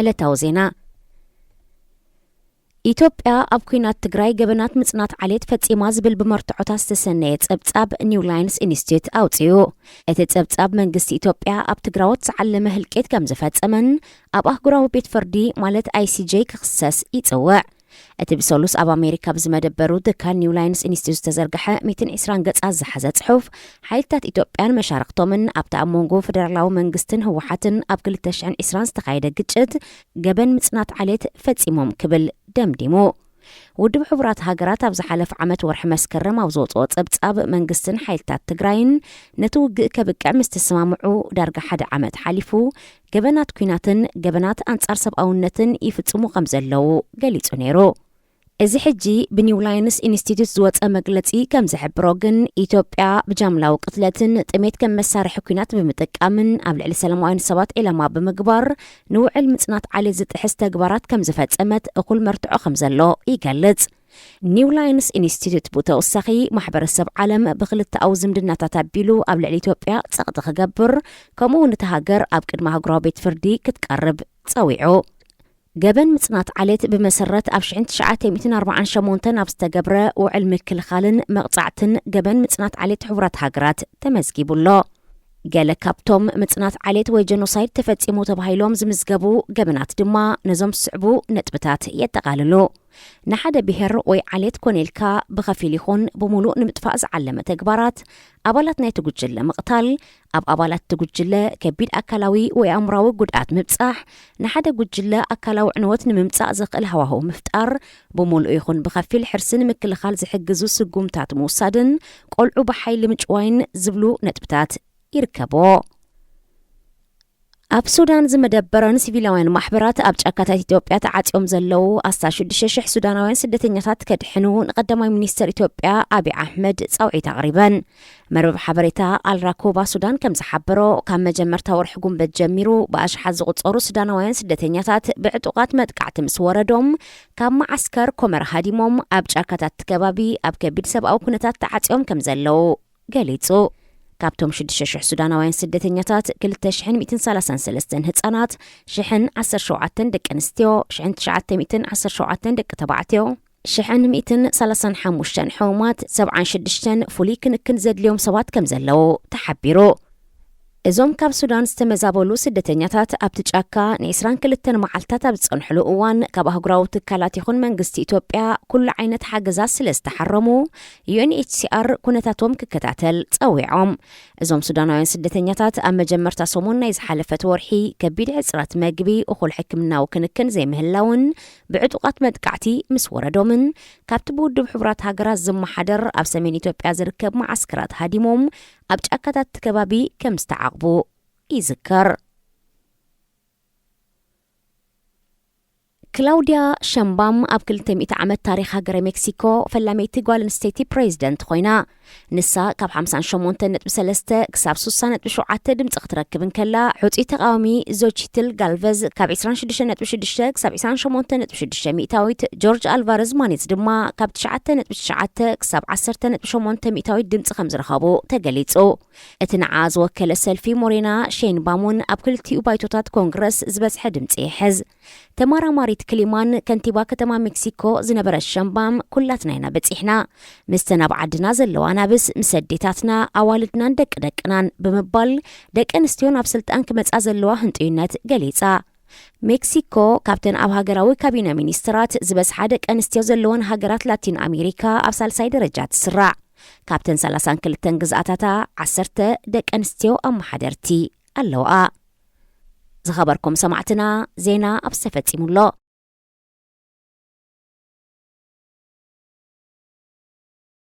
ዕለታዊ ዜና ኢትዮጵያ ኣብ ኩናት ትግራይ ገበናት ምጽናት ዓሌት ፈጺማ ዝብል ብመርትዖታት ዝተሰነየ ጸብጻብ ኒው ላይንስ ኢንስቲትዩት ኣውጽኡ። እቲ ጸብጻብ መንግስቲ ኢትዮጵያ ኣብ ትግራዎት ዝዓለመ ህልቄት ከም ዝፈጸመን ኣብ ኣህጉራዊ ቤት ፍርዲ ማለት ICJ ክኽሰስ ይጽውዕ። እቲ ብሰሉስ ኣብ ኣሜሪካ ብዝመደበሩ ትካል ኒው ላይንስ ኢንስቲትዩት ዝተዘርግሐ 120 ገጻት ዝሓዘ ጽሑፍ ሓይልታት ኢትዮጵያን መሻርክቶምን ኣብቲ ኣብ መንጎ ፌደራላዊ መንግስትን ህወሓትን ኣብ 2020 ዝተኻየደ ግጭት ገበን ምጽናት ዓሌት ፈጺሞም ክብል ደምዲሙ። ውድብ ሕቡራት ሃገራት ኣብ ዝሓለፈ ዓመት ወርሒ መስከረም ኣብ ዘውፅኦ ጸብጻብ መንግስትን ሓይልታት ትግራይን ነቲ ውግእ ከብቅዕ ምስ ተሰማምዑ ዳርጋ 1 ዓመት ሓሊፉ ገበናት ኩናትን ገበናት አንጻር ሰብኣውነትን ይፍጽሙ ከም ዘለው ገሊጹ ነይሩ። እዚ ሕጂ ብኒው ላይንስ ኢንስቲትዩት ዝወፀ መግለጺ ከም ዝሕብሮ ግን ኢትዮጵያ ብጃምላዊ ቅትለትን ጥሜት ከም መሳርሒ ኩናት ብምጥቃምን ኣብ ልዕሊ ሰላማውያን ሰባት ኢላማ ብምግባር ንውዕል ምጽናት ዓሌት ዝጥሕስ ተግባራት ከም ዝፈጸመት እኹል መርትዖ ከም ዘሎ ይገልጽ። ኒው ላይንስ ኢንስቲትዩት ብተወሳኺ ማሕበረሰብ ዓለም ብክልተኣዊ ዝምድናታት ኣቢሉ ኣብ ልዕሊ ኢትዮጵያ ጸቕጢ ክገብር ከምኡ ነቲ ሃገር ኣብ ቅድሚ ሃገራዊ ቤት ፍርዲ ክትቀርብ ጸዊዑ። ገበን ምጽናት ዓሌት ብመሰረት ኣብ 1948 ኣብ ዝተገብረ ውዕል ምክልኻልን መቕጻዕትን ገበን ምጽናት ዓሌት ሕቡራት ሃገራት ተመዝጊቡሎ። ገለ ካብቶም ምጽናት ዓሌት ወይ ጀኖሳይድ ተፈጺሙ ተባሂሎም ዝምዝገቡ ገበናት ድማ ነዞም ዝስዕቡ ነጥብታት የጠቓልሉ። ንሓደ ብሔር ወይ ዓሌት ኮኔልካ ብኸፊል ይኹን ብምሉእ ንምጥፋእ ዝዓለመ ተግባራት፣ ኣባላት ናይቲ ጉጅለ ምቕታል፣ ኣብ ኣባላት ትጉጅለ ከቢድ ኣካላዊ ወይ ኣእምራዊ ጉድኣት ምብጻሕ፣ ንሓደ ጉጅለ ኣካላዊ ዕንወት ንምምጻእ ዝኽእል ሃዋህው ምፍጣር፣ ብምሉእ ይኹን ብኸፊል ሕርስን ምክልኻል ዝሕግዙ ስጉምታት ምውሳድን ቆልዑ ብሓይሊ ምጭዋይን ዝብሉ ነጥብታት ይርከቦ። ኣብ ሱዳን ዝመደበረን ሲቪላውያን ማሕበራት ኣብ ጫካታት ኢትዮጵያ ተዓጽዮም ዘለው 16,000 ሱዳናውያን ስደተኛታት ከድሕኑ ንቀዳማይ ሚኒስትር ኢትዮጵያ አብይ አሕመድ ጻውዒት ኣቕሪበን። መርበብ ሓበሬታ ኣልራኮባ ሱዳን ከም ዝሓበሮ ካብ መጀመርታ ወርሒ ጉንበት ጀሚሩ ብኣሽሓት ዝቑጸሩ ሱዳናውያን ስደተኛታት ብዕጡቓት መጥቃዕቲ ምስ ወረዶም ካብ ማዓስከር ኮመር ሃዲሞም ኣብ ጫካታት ከባቢ ኣብ ከቢድ ሰብኣዊ ኩነታት ተዓጽዮም ከም ዘለው ገሊጹ። ካብቶም 6,000 ሱዳናውያን ስደተኛታት 2,133 ህጻናት፣ 1,017 ደቂ ኣንስትዮ፣ 917 ደቂ ተባዕትዮ፣ 135 ሕሙማት፣ 76 ፍሉይ ክንክን ዘድልዮም ሰባት ከም ዘለው ተሓቢሩ። እዞም ካብ ሱዳን ዝተመዛበሉ ስደተኛታት ኣብቲ ጫካ ን22 መዓልታት ኣብ ዝጸንሕሉ እዋን ካብ ኣህጉራዊ ትካላት ይኹን መንግስቲ ኢትዮጵያ ኩሉ ዓይነት ሓገዛት ስለ ዝተሓረሙ UNHCR ኩነታቶም ክከታተል ጸዊዖም። እዞም ሱዳናውያን ስደተኛታት ኣብ መጀመርታ ሰሙን ናይ ዝሓለፈት ወርሒ ከቢድ ዕጽረት መግቢ እኹል ሕክምናዊ ክንክን ዘይምህላውን ብዕጡቓት መጥቃዕቲ ምስ ወረዶምን ካብቲ ብውድብ ሕቡራት ሃገራት ዝመሓደር ኣብ ሰሜን ኢትዮጵያ ዝርከብ ማዓስከራት ሃዲሞም ኣብ ጫካታት ከባቢ ከም ዝተዓቕቡ ይዝከር። ክላውዲያ ሸምባም ኣብ 200 ዓመት ታሪክ ሃገረ ሜክሲኮ ፈላመይቲ ጓል ኣንስተይቲ ፕሬዚደንት ኮይና ንሳ ካብ 58.3 ክሳብ 60.7 ድምፂ ክትረክብን ከላ ሕፁይ ተቃዋሚ ዞቺትል ጋልቨዝ ካብ 26.6 ክሳብ 28.6 ሚእታዊት ጆርጅ ኣልቫረዝ ማኔዝ ድማ ካብ 9.9 ክሳብ 10.8 ሚእታዊት ድምፂ ከም ዝረኸቡ ተገሊጹ። እቲ ንዓ ዝወከለ ሰልፊ ሞሬና ሼንባሙን ኣብ ክልቲኡ ባይቶታት ኮንግረስ ዝበዝሐ ድምፂ ይሕዝ። ተመራማሪት ክሊማን ከንቲባ ከተማ ሜክሲኮ ዝነበረት ሸምባም ኩላትና ኢና በፂሕና ምስተን ኣብ ዓድና ዘለዋ ናብስ ምሰዴታትና ኣዋልድናን ደቂ ደቅናን ብምባል ደቂ ኣንስትዮ ኣብ ስልጣን ክመጻ ዘለዋ ህንጥዩነት ገሊጻ። ሜክሲኮ ካብተን ኣብ ሃገራዊ ካቢነ ሚኒስትራት ዝበዝሓ ደቂ ኣንስትዮ ዘለወን ሃገራት ላቲን ኣሜሪካ ኣብ ሳልሳይ ደረጃ ትስራዕ። ካብተን 32 ግዝኣታታ 10 ደቂ ኣንስትዮ ኣመሓደርቲ ኣለዋ። ዝኸበርኩም ሰማዕትና ዜና ኣብ ዝተፈጺሙሎ